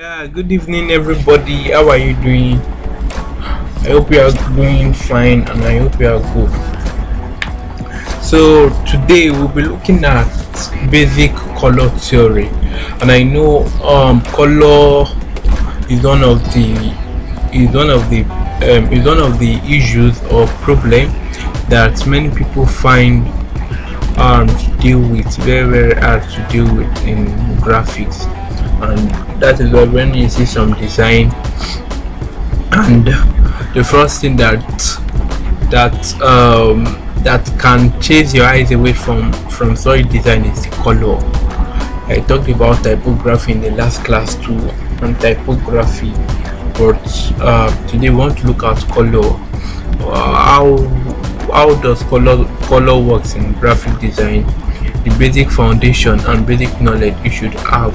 Yeah, good evening, everybody. How are you doing? I hope you are doing fine and I hope you are good. So, today we'll be looking at basic color theory, and I know color is one of the is one of the is one of the issues or problem that many people find to deal with, very hard to deal with in graphics. And that is why when you see some design, and the first thing that that can chase your eyes away from such design is the color. I talked about typography in the last class too, and typography, but today we want to look at color. How does color works in graphic design, the basic foundation and basic knowledge you should have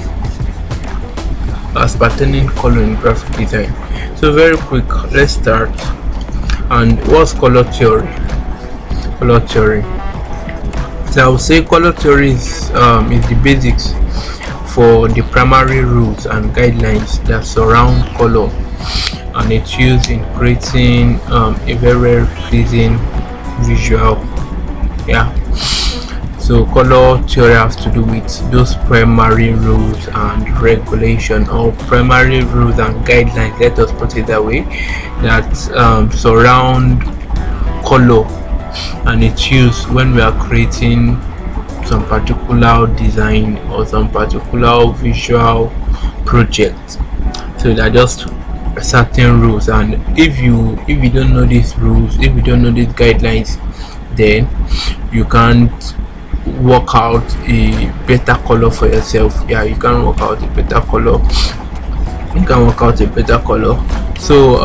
as pertaining color in graphic design. So very quick, let's start. And what's color theory? Color theory, so I would say color theory is the basics for the primary rules and guidelines that surround color, and it's used in creating a very pleasing visual. Yeah, so color theory has to do with those primary rules and regulation, or primary rules and guidelines, let us put it that way, that surround color, and it's used when we are creating some particular design or some particular visual project. So they're just certain rules, and if you don't know these rules, if you don't know these guidelines, then you can't work out a better color for yourself. Yeah, you can work out a better color. So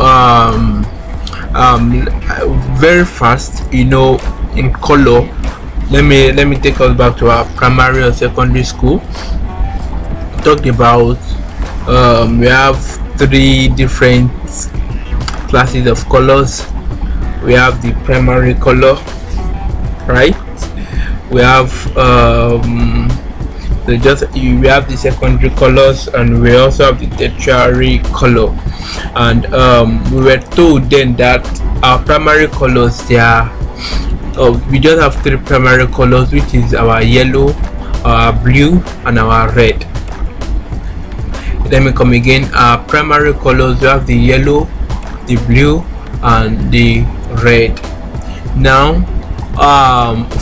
very fast, in color, let me take us back to our primary or secondary school. Talked about we have three different classes of colors. We have the primary color, right? We have we have the secondary colors, and we also have the tertiary color. And we were told then that our primary colors, we just have three primary colors, which is our yellow, our blue, and our red. Let me come again. Our primary colors, we have the yellow, the blue, and the red. Now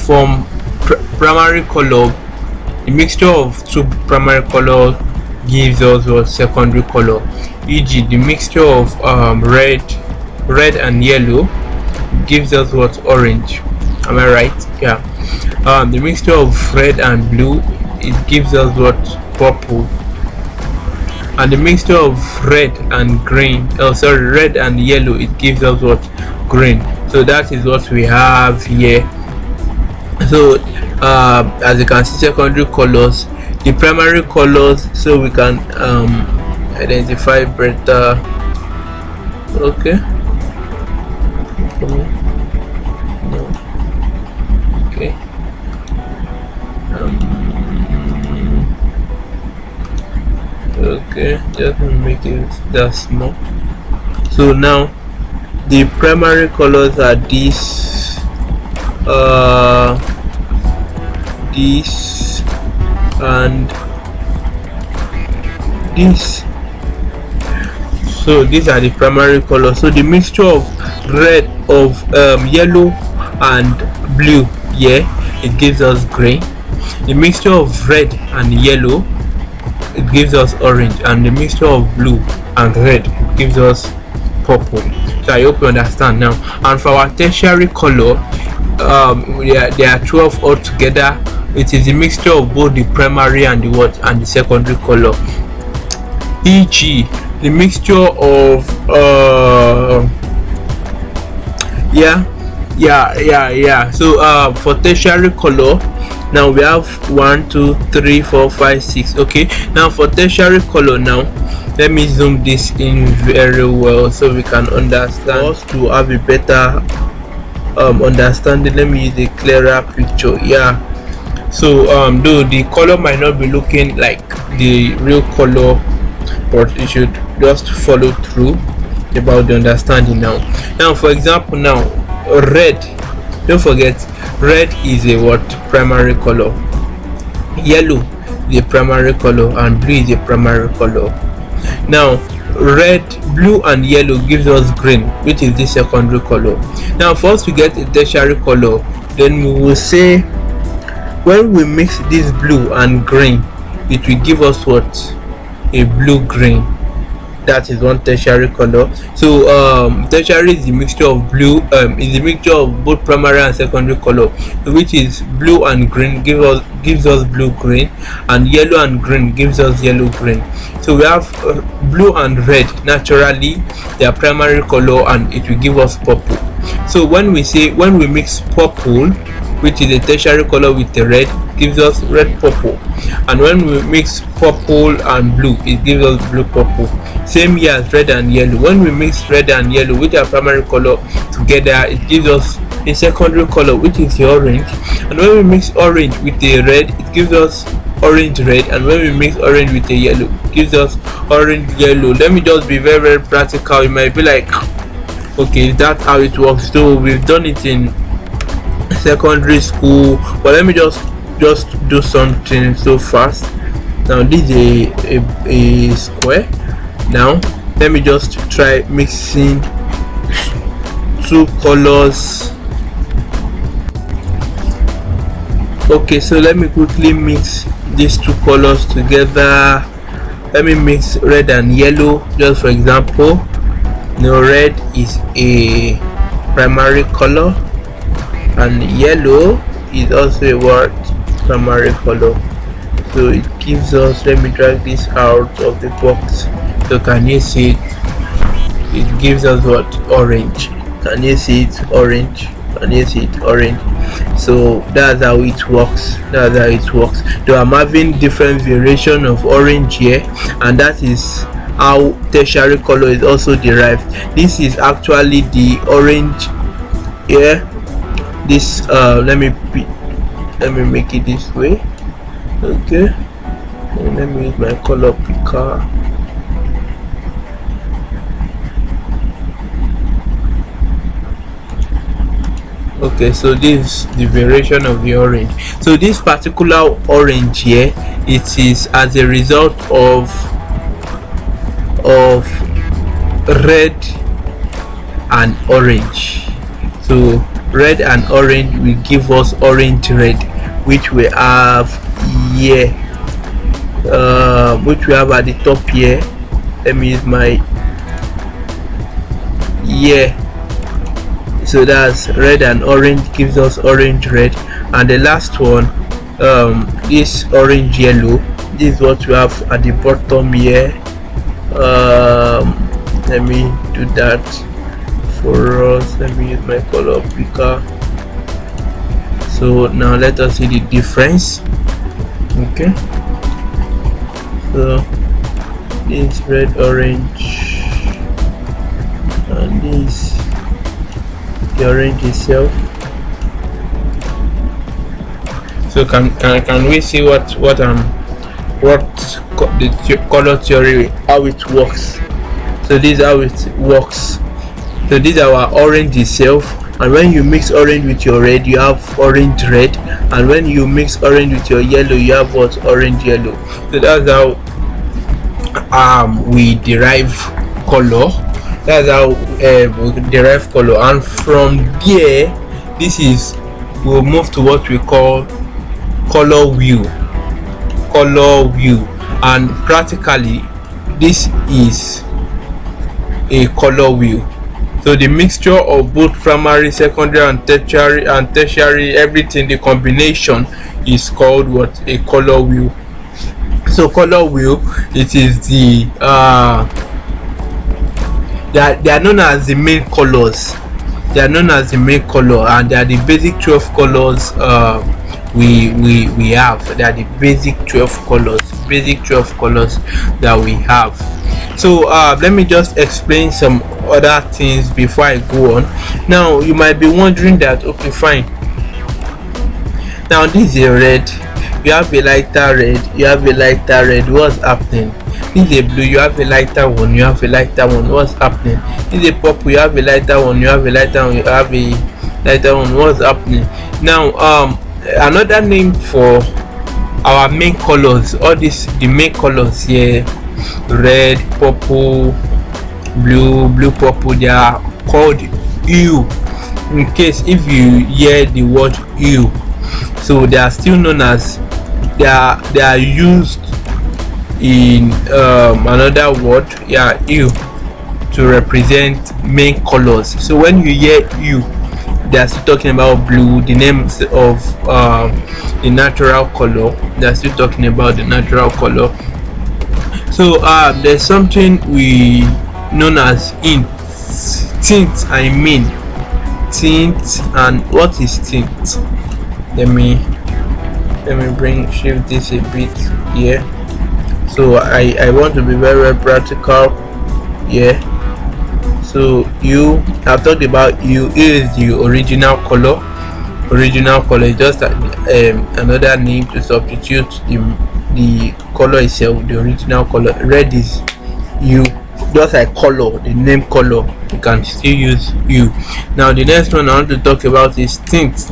from primary color, the mixture of two primary colors gives us what secondary color, e.g. the mixture of red and yellow gives us what orange. Am I right? Yeah. The mixture of red and blue, it gives us what purple, and the mixture of red and red and yellow, it gives us what green. So that is what we have here. So as you can see, secondary colors, the primary colors, so we can identify better. Okay. Okay. Okay, just make it that small. So now the primary colors are this and this. So these are the primary colors. So the mixture of yellow and blue, yeah, it gives us green. The mixture of red and yellow, it gives us orange, and the mixture of blue and red gives us purple. So I hope you understand now. And for our tertiary color, there are 12 altogether. It is a mixture of both the primary and the secondary color, e.g. the mixture of so for tertiary color, now we have 1 2 3 4 5 6. Okay, now for tertiary color, now let me zoom this in very well so we can understand. For us to have a better understanding, let me use a clearer picture. Yeah, so though the color might not be looking like the real color but you should just follow through about the understanding. Now for example, now red, don't forget, red is a what? Primary color. Yellow is a primary color, and blue is a primary color. Now red, blue and yellow gives us green, which is the secondary color. Now for us to get a tertiary color, then we will say when we mix this blue and green, it will give us what? A blue green. That is one tertiary color. So tertiary is the mixture of blue, is the mixture of both primary and secondary color, which is blue and green gives us blue green, and yellow and green gives us yellow green. So we have blue and red. Naturally they are primary color, and it will give us purple. So when we mix purple, which is a tertiary color, with the red, gives us red purple, and when we mix purple and blue, it gives us blue purple. Same here as red and yellow. When we mix red and yellow, which are primary color, together, it gives us a secondary color, which is the orange. And when we mix orange with the red, it gives us orange red, and when we mix orange with the yellow, it gives us orange yellow. Let me just be very, very practical. You might be like, okay, is that how it works? So we've done it in secondary school, but let me just do something so fast. Now this is a square. Now let me just try mixing two colors. Okay, so let me quickly mix these two colors together. Let me mix red and yellow, just for example. Now red is a primary color, and yellow is also a what? Primary color. So it gives us, let me drag this out of the box. So can you see it? It gives us what? Orange. Can you see it? Orange. Can you see it? Orange. So that's how it works. That's how it works. So I'm having different variation of orange here, and that is how tertiary color is also derived. This is actually the orange here. This let me make it this way. Okay, and let me use my color picker. Okay, so this is the variation of the orange. So this particular orange here, it is as a result of red and orange. So red and orange will give us orange red, which we have here, which we have at the top here. Let me use my so that's red and orange gives us orange red. And the last one, this orange yellow, this is what we have at the bottom here. Let me do that for us. Let me use my color picker. So now let us see the difference. Okay, so this red orange, and this the orange itself. So can we see what the color theory, how it works? So this is how it works. So this is our orange itself, and when you mix orange with your red, you have orange red, and when you mix orange with your yellow, you have what? Orange yellow. So that's how we derive color. That's how we derive color, and from there, we'll move to what we call color wheel. And practically this is a color wheel. So the mixture of both primary, secondary, and tertiary, everything, the combination is called what? A color wheel. So color wheel, it is the they are known as the main colors. They are known as the main color, and they are the basic 12 colors we have. They are the basic 12 colors that we have. So let me just explain some other things before I go on. Now you might be wondering that, okay, fine, now this is a red, you have a lighter red, you have a lighter red, what's happening? This is a blue, you have a lighter one, you have a lighter one, what's happening? This is a purple, you have a lighter one, you have a lighter one, you have a lighter one, what's happening? Now another name for our main colors, all these the main colors here, red, purple, blue, purple, they are called hue. In case if you hear the word hue, so they are still known as, they are used in another word, hue, to represent main colors. So when you hear hue, they are still talking about blue, the names of the natural color. They are still talking about the natural color. So there's something we known as tint. I mean tint. And what is tint? Let me shift this a bit here. So I want to be very practical here. So I've talked about hue is the original color. Original color is just another name to substitute the color itself, the original color. Red is hue, just like color, the name color, you can still use hue. Now the next one I want to talk about is tint.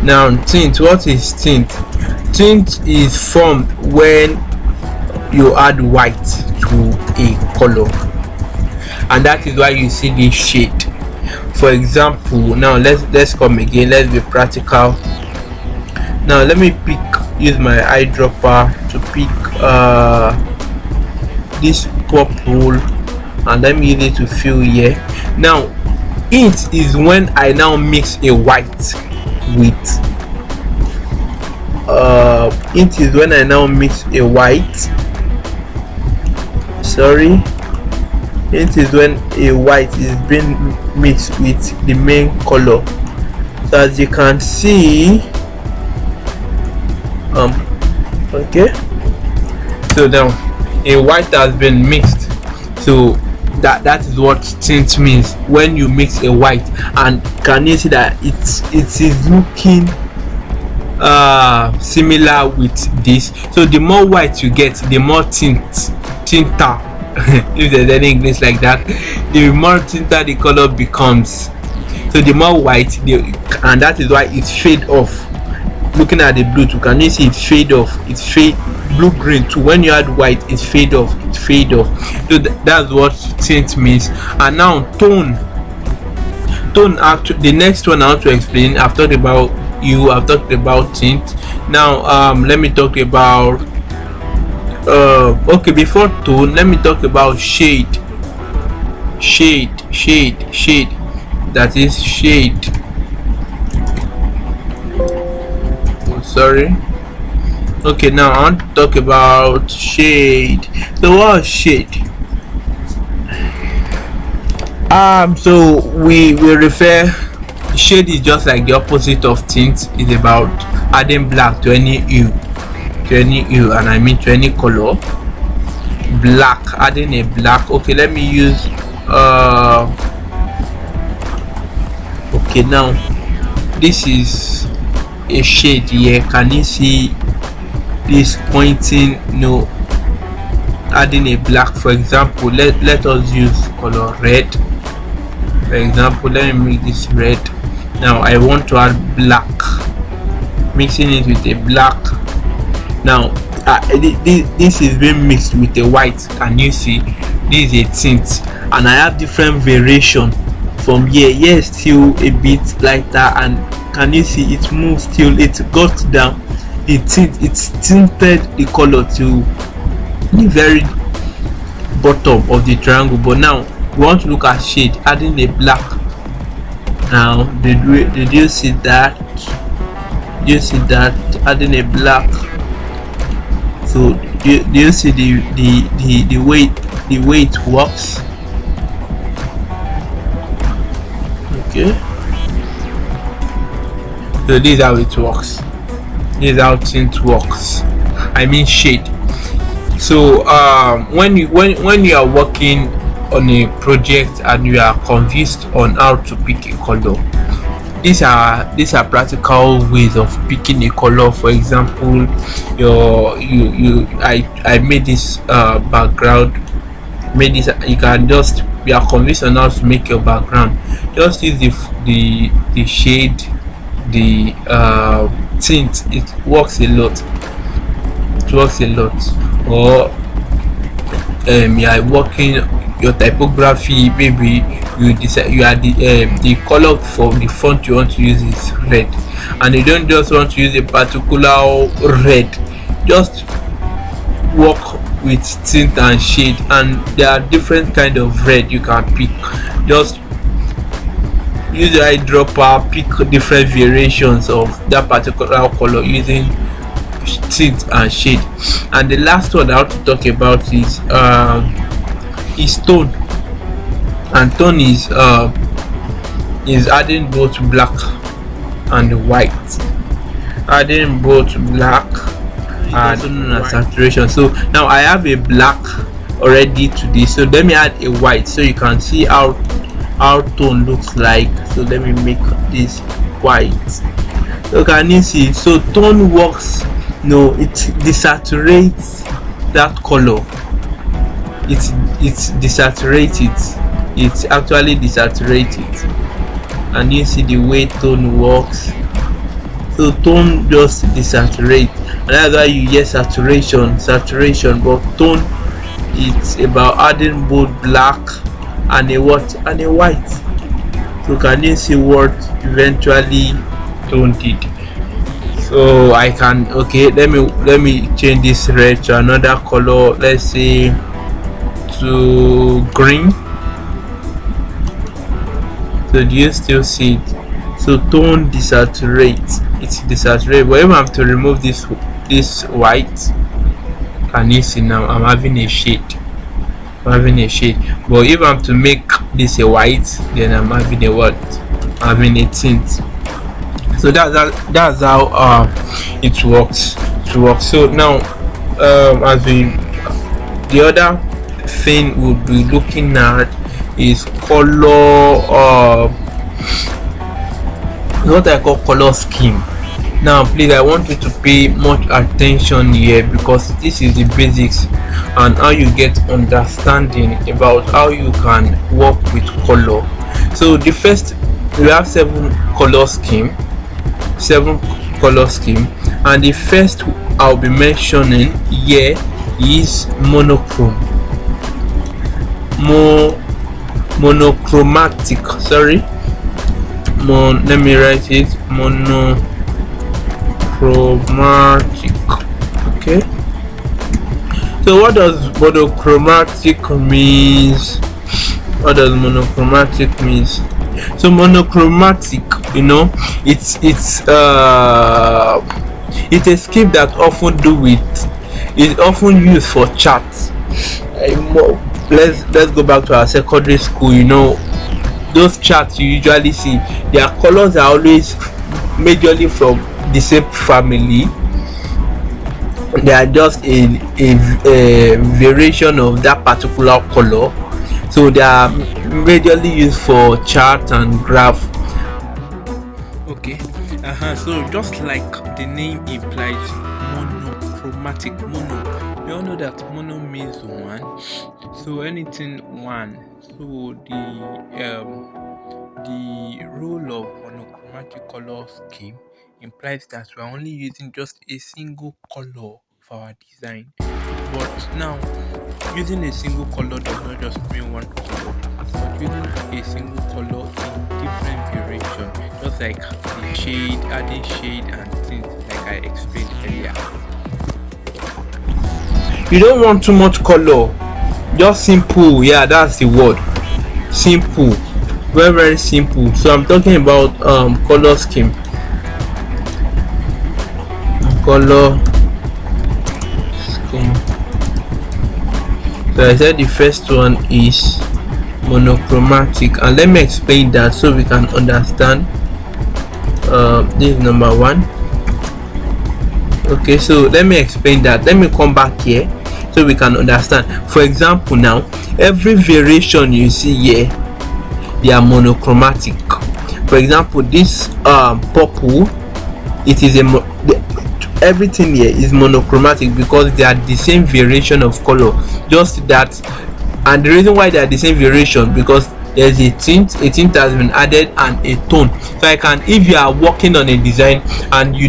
Now tint, what is tint? Tint is formed when you add white to a color, and that is why you see this shade. For example, now let's come again, let's be practical. Now let me use my eyedropper to pick this purple, and let me use it to fill here. Now it is when I now mix a white with it is when I now mix a white, sorry, it is when a white is being mixed with the main color. So as you can see, okay, so now a white has been mixed. So that is what tint means, when you mix a white. And can you see that it is looking similar with this? So the more white you get, the more tinter if there's any English like that, the more tinter the color becomes. So the more white, and that is why it's fade off. Looking at the blue too, can you see it fade off? It's fade blue green too. When you add white, it's fade off. So that's what tint means. And now tone. Actually, the next one I want to explain. I've talked about hue, I've talked about tint. Now let me talk about okay, before tone, let me talk about shade. That is shade. Sorry. Okay, now I want to talk about shade. So what is shade? So we refer, shade is just like the opposite of tint. It's about adding black to any hue, and I mean to any color. Black, adding a black. Okay, let me use okay, now this is a shade here. Can you see this pointing? No, adding a black. For example, let us use color red. For example, let me make this red. Now I want to add black, mixing it with a black. Now this is being mixed with a white. Can you see? This is a tint, and I have different variation from here. Here still a bit lighter, and can you see it moves till it got down? It's tinted the color to the very bottom of the triangle. But now we want to look at shade, adding a black. Now did you see that? Adding a black. So do you see the way it works? Okay, so this is how it works. This is how tint works, I mean shade. So when you are working on a project and you are confused on how to pick a color, these are practical ways of picking a color. For example, I made this background, made this. You can just, you are convinced on how to make your background, just use the shade, the tint. It works a lot. It works a lot. Or you are working your typography, maybe you decide you are the color for the font you want to use is red, and you don't just want to use a particular red. Just work with tint and shade, and there are different kind of red you can pick. Just use your eyedropper, pick different variations of that particular color using tint and shade. And the last one I want to talk about is tone. And tone is adding both black and white, adding both black and known as saturation. So now I have a black already to this, so let me add a white so you can see how tone looks like. So let me make this white. So can you see? So tone works, no, it desaturates that color. It's desaturates it actually desaturates it. And you see the way tone works. So tone just desaturate, and that's why you hear saturation. But tone, it's about adding both black and a what and a white. So can you see what eventually tone did? So I can, okay, let me change this red to another color. Let's say to green. So do you still see it? So tone desaturates, it's desaturated. But if I have to remove this white, can you see now I'm having a shade? But if I'm to make this a white, then I'm having a what? I'm having a tint. So that's how it works. So now as the other thing we'll be looking at is color, what I call color scheme. Now please, I want you to pay much attention here, because this is the basics and how you get understanding about how you can work with color. So the first, we have seven color scheme, and the first I'll be mentioning here is monochrome. Monochromatic, sorry, let me write it, monochromatic. Okay, so what does monochromatic means? So monochromatic, it's a scheme that is often used for charts. Let's go back to our secondary school. Those charts you usually see, their colors are always majorly from the same family. They are just a variation of that particular color. So they are majorly used for chart and graph. Okay, so just like the name implies, monochromatic. We all know that mono means one, so anything one. So the role of monochromatic color scheme implies that we are only using just a single color for our design. But now, using a single color does not just mean one color, but using a single color in different variation, just like the shade, adding shade and things like I explained earlier. You don't want too much color, just simple. Yeah, that's the word, simple, very very simple. So I'm talking about color scheme. So I said the first one is monochromatic, and let me explain that so we can understand. This is number one. Okay, so let me explain that. Let me come back here so we can understand. For example, now every variation you see here, they are monochromatic. For example, this purple, it is everything here is monochromatic because they are the same variation of color, just that. And the reason why they are the same variation, because there's a tint has been added and a tone. So I can, if you are working on a design and you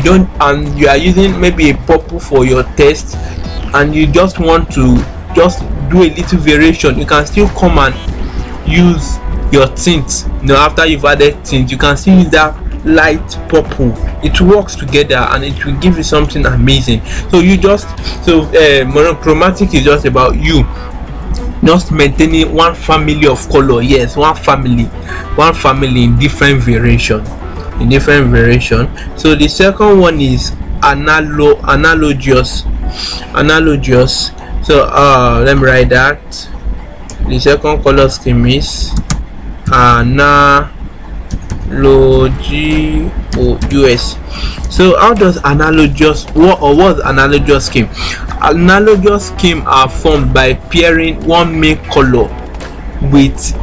are using maybe a purple for your test, and you just want to just do a little variation, you can still come and use your tint. After you've added tint, you can still use that light purple. It works together and it will give you something amazing. So monochromatic is just about you just maintaining one family of color. Yes, one family in different variation. So the second one is analogous. So let me write that. The second color scheme is analogous. So how does analogous, what's analogous scheme? Analogous scheme are formed by pairing one main color with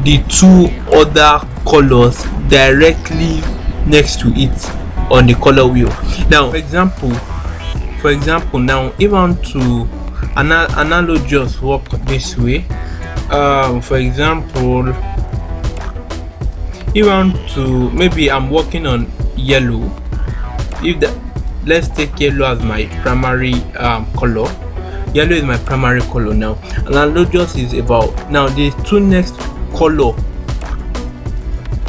the two other colors directly next to it on the color wheel. Now, for example, now if I want to analogous work this way, for example, if I want to, maybe I'm working on yellow. Let's take yellow as my primary color. Yellow is my primary color. Now analogous is about, now the two next color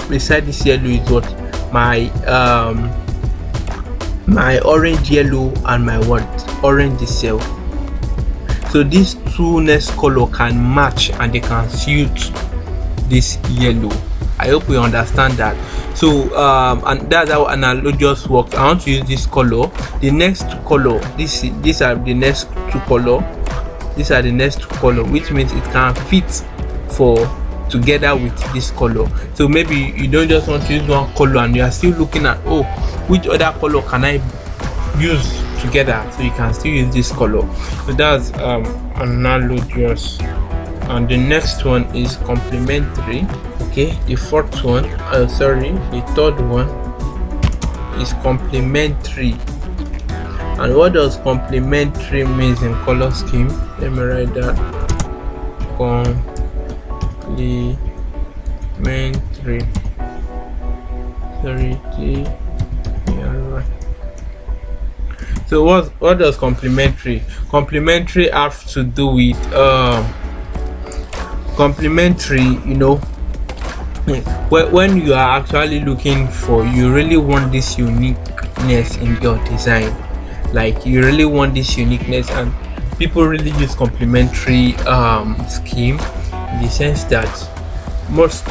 beside this yellow is what? My orange yellow and my orange itself. So these two next color can match and they can suit this yellow. I hope we understand that. So and that's how analogous works. I want to use this color, the next color, these are the next two color, which means it can fit together with this color. So maybe you don't just want to use one color and you are still looking at, oh, which other color can I use together, so you can still use this color. So that's analogous. And the next one is complementary. Okay, the third one is complementary. And what does complementary means in color scheme? Let me write that. Complementary. So what does complementary have to do with complementary? When you are actually looking for, you really want this uniqueness in your design, like you really want this uniqueness, and people really use complementary scheme in the sense that most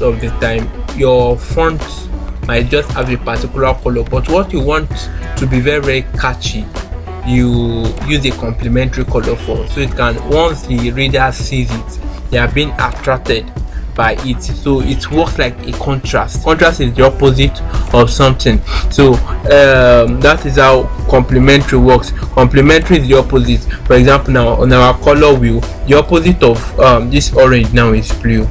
of the time your font might just have a particular color, but what you want to be very, very catchy, you use a complementary color for, so it can, once the reader sees it, they are being attracted by it. So it works like a contrast. Contrast is the opposite of something. So that is how complementary works. Complementary is the opposite. For example, now on our color wheel, the opposite of this orange now is blue.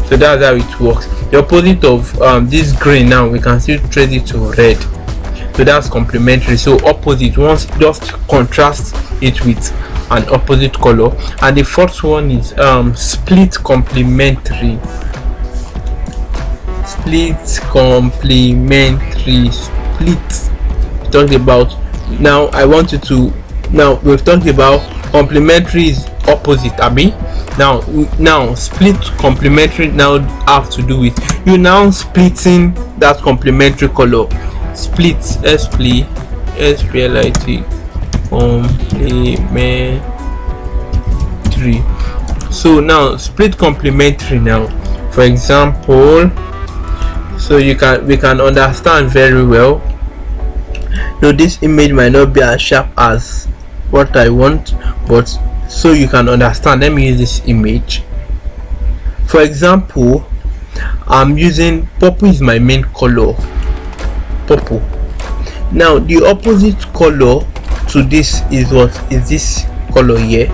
So that's how it works. The opposite of this green, now we can still trace it to red. So that's complementary. So opposite, once just contrast it with an opposite color. And the fourth one is split complementary. Talked about, now I want you to, now we've talked about complementary is opposite, Abby. Now split complementary now have to do with you now splitting that complementary color. Split, split complementary. So now split complementary, now for example, so we can understand very well. This image might not be as sharp as what I want, but so you can understand, let me use this image. For example, I'm using purple is my main color, purple. Now the opposite color to this is what is this color here.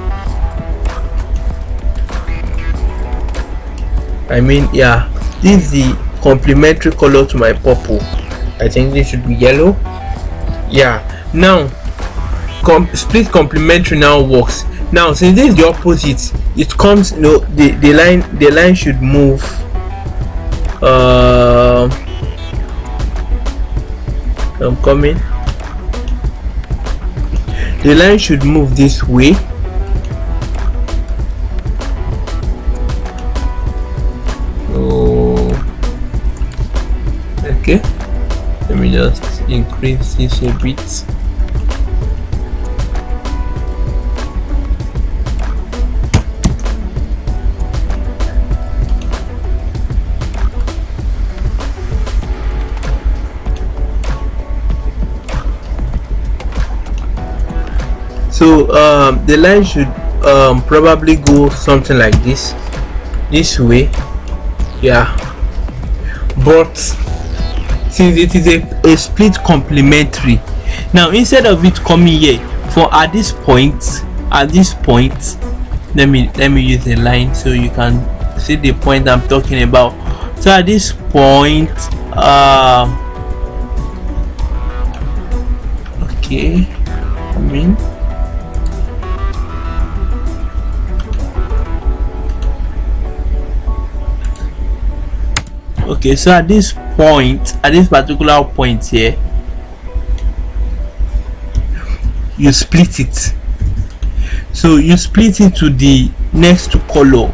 This is the complementary color to my purple. I think this should be yellow. Yeah, now split complementary now works. Now since this is the opposite, it comes, the line should move I'm coming. The line should move this way. Oh, okay, let me just increase this a bit. So the line should probably go something like this way. Yeah, but since it is a split complementary, now instead of it coming here for at this point, let me use a line so you can see the point I'm talking about. So at this point, okay, okay, so at this particular point here, you split it. So you split it to the next color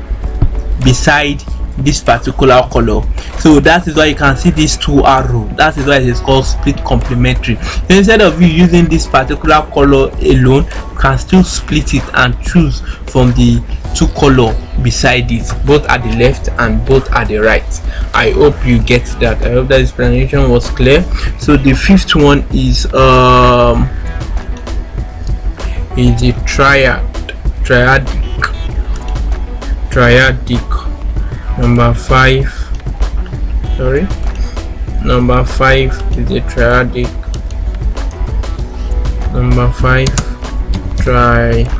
beside this particular color. So that is why you can see these two arrows. That is why it is called split complementary. So instead of you using this particular color alone, you can still split it and choose from the two color beside it, both at the left and both at the right. I hope you get that. I hope that explanation was clear. So the fifth one is a triadic. Number 5 is a triadic. Number 5, triadic.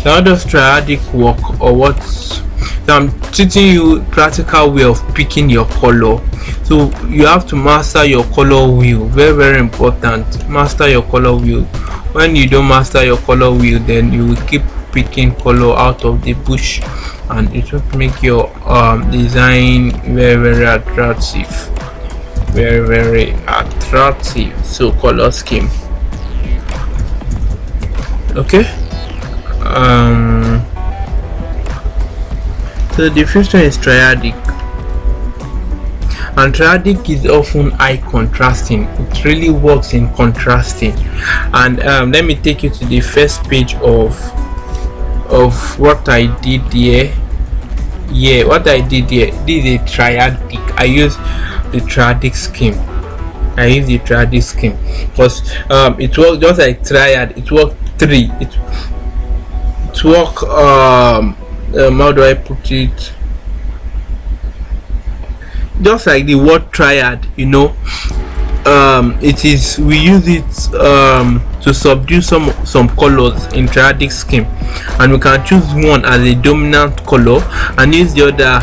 So how does triadic work, or what? So I'm teaching you practical way of picking your color. So you have to master your color wheel. Very, very important. Master your color wheel. When you don't master your color wheel, then you will keep picking color out of the bush, and it will make your design very, very attractive. Very, very attractive. So color scheme. Okay. So the first one is triadic, and triadic is often eye contrasting. It really works in contrasting. And let me take you to the first page of what I did here. Yeah, what I did here, this is a triadic. I use the triadic scheme. Because it works just like triad. It works 3. It work how do I put it, just like the word triad, it is, we use it to subdue some colors in triadic scheme, and we can choose one as a dominant color and use the other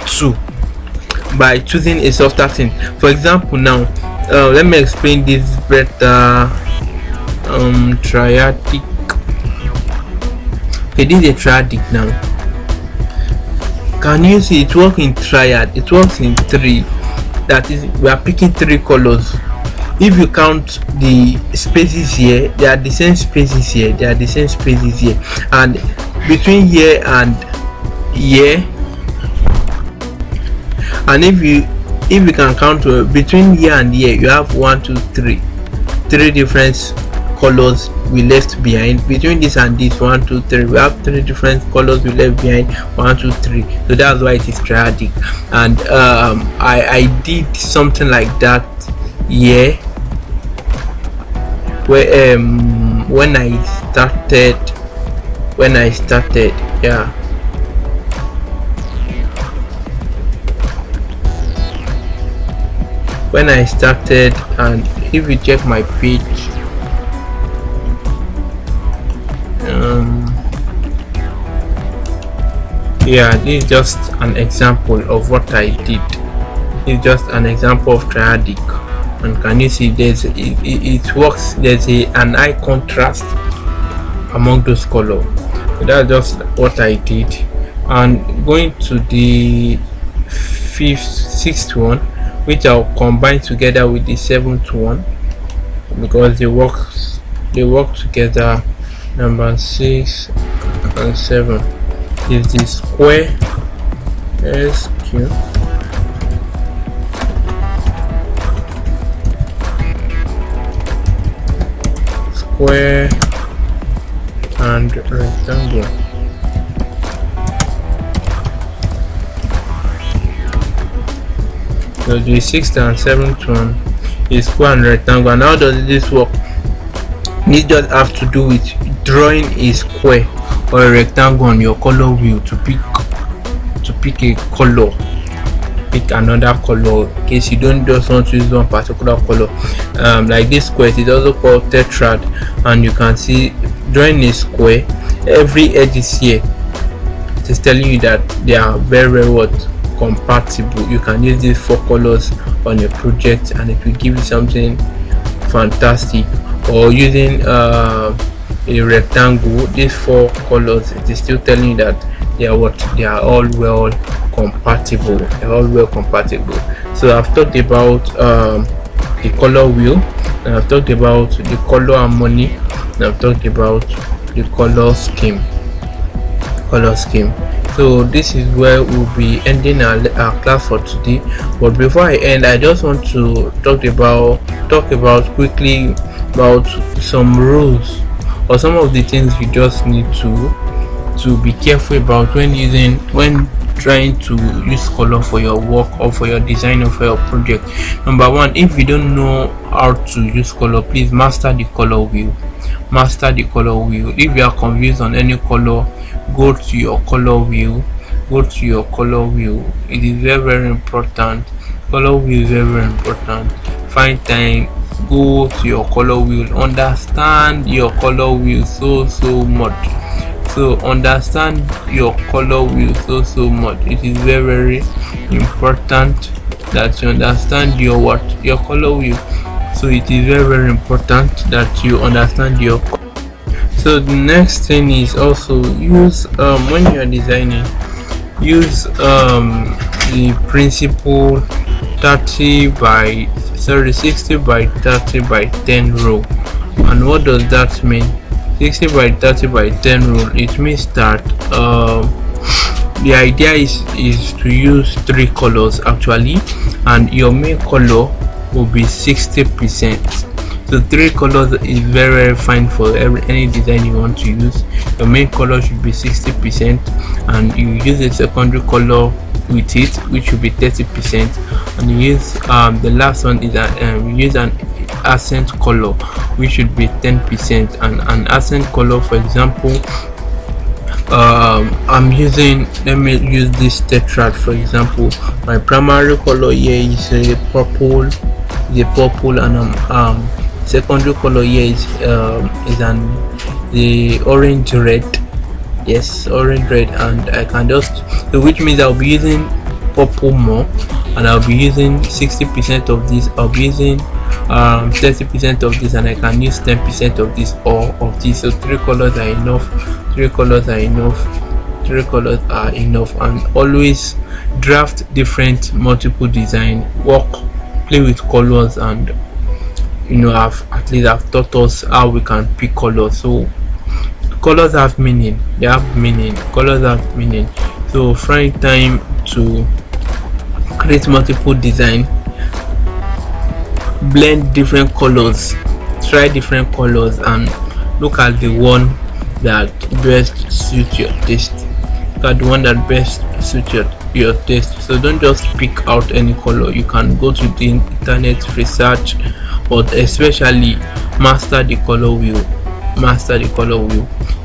two by choosing a softer thing. For example, now let me explain this better. Triadic. Okay, this is a triadic now. Can you see it works in triad? It works in 3. That is, we are picking 3 colors. If you count the spaces here, they are the same spaces here. And between here and here, and if you can count between here and here, you have 1, 2, 3 different colors we left behind. Between this and this, 1, 2, 3, we have 3 different colors we left behind. 1, 2, 3. So that's why it is triadic. And I did something like that here, where when I started, yeah. When I started, and if you check my page, Yeah, this is just an example of what I did. It's just an example of triadic, and can you see it works. There's an high contrast among those colors. So that's just what I did. And going to the sixth one, which I'll combine together with the seventh one because they work together. Number 6 and 7 is the square SQ square and rectangle. So the sixth and seventh one is square and rectangle. And how does this work? This just have to do with drawing a square or a rectangle on your color wheel to pick a color, pick another color in case you don't just want to use one particular color. Like this square, it is also called tetrad, and you can see drawing a square, every edge is here. It is telling you that they are very compatible. You can use these 4 colors on your project and it will give you something fantastic. Or using a rectangle, these 4 colors, it is still telling you that they are all well compatible. So I've talked about the color wheel, and I've talked about the color harmony, and I've talked about the color scheme. So this is where we'll be ending our class for today. But before I end, I just want to talk about quickly about some rules or some of the things you just need to be careful about when trying to use color for your work or for your design or for your project. Number 1, if you don't know how to use color, please master the color wheel. If you are confused on any color, go to your color wheel. It is very important. Color wheel is very important. Find time, go to your color wheel, understand your color wheel so much. Understand your color wheel so much. It is very important that you understand your color wheel. So it is very important that you understand your. So the next thing is also use when you are designing, use the principle 60 by 30 by 10 rule. And what does that mean? 60 by 30 by 10 rule, it means that the idea is to use 3 colors actually, and your main color will be 60%. So 3 colors is very fine for any design you want to use. Your main color should be 60%, and you use a secondary color with it, which will be 30%, and you use the last one is use an accent color, which should be 10%. And an accent color, for example, let me use this tetrad for example. My primary color here is a purple, and secondary color here is the orange red. Yes, orange red. And I can just, so which means I'll be using purple more, and I'll be using 60% of this, I'll be using 30% of this, and I can use 10% of this or of this. So 3 colors are enough. And always draft different multiple design, play with colors, and I've taught us how we can pick colors. So colors have meaning, colors have meaning. So find time to create multiple design, blend different colors, try different colors, and look at the one that best suits your taste. So don't just pick out any color. You can go to the internet, research, but especially master the color wheel.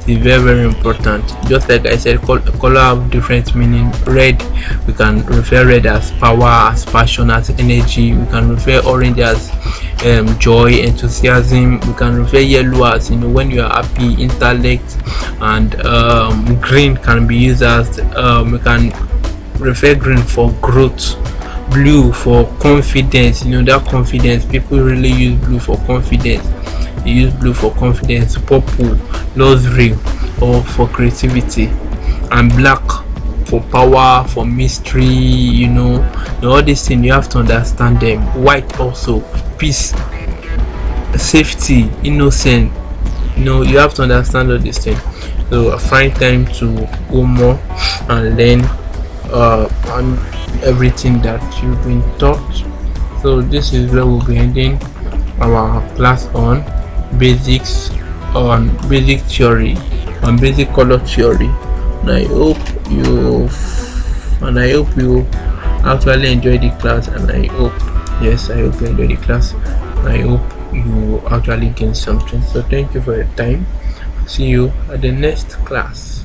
It's very very important. Just like I said, color have different meaning. Red, we can refer red as power, as passion, as energy. We can refer orange as joy, enthusiasm. We can refer yellow as, when you are happy, intellect. And green can be used as, we can refer green for growth, blue for confidence. That confidence, people really use blue for confidence. They use blue for confidence. Purple, luxury or for creativity. And black for power, for mystery. All these things, you have to understand them. White also, peace, safety, innocent. You have to understand all these things. So I find time to go more and learn on everything that you've been taught. So this is where we'll be ending our class on basics, on basic theory, on basic color theory. And I hope you actually enjoy the class, and I hope you enjoy the class, and I hope you actually gain something. So thank you for your time. See you at the next class.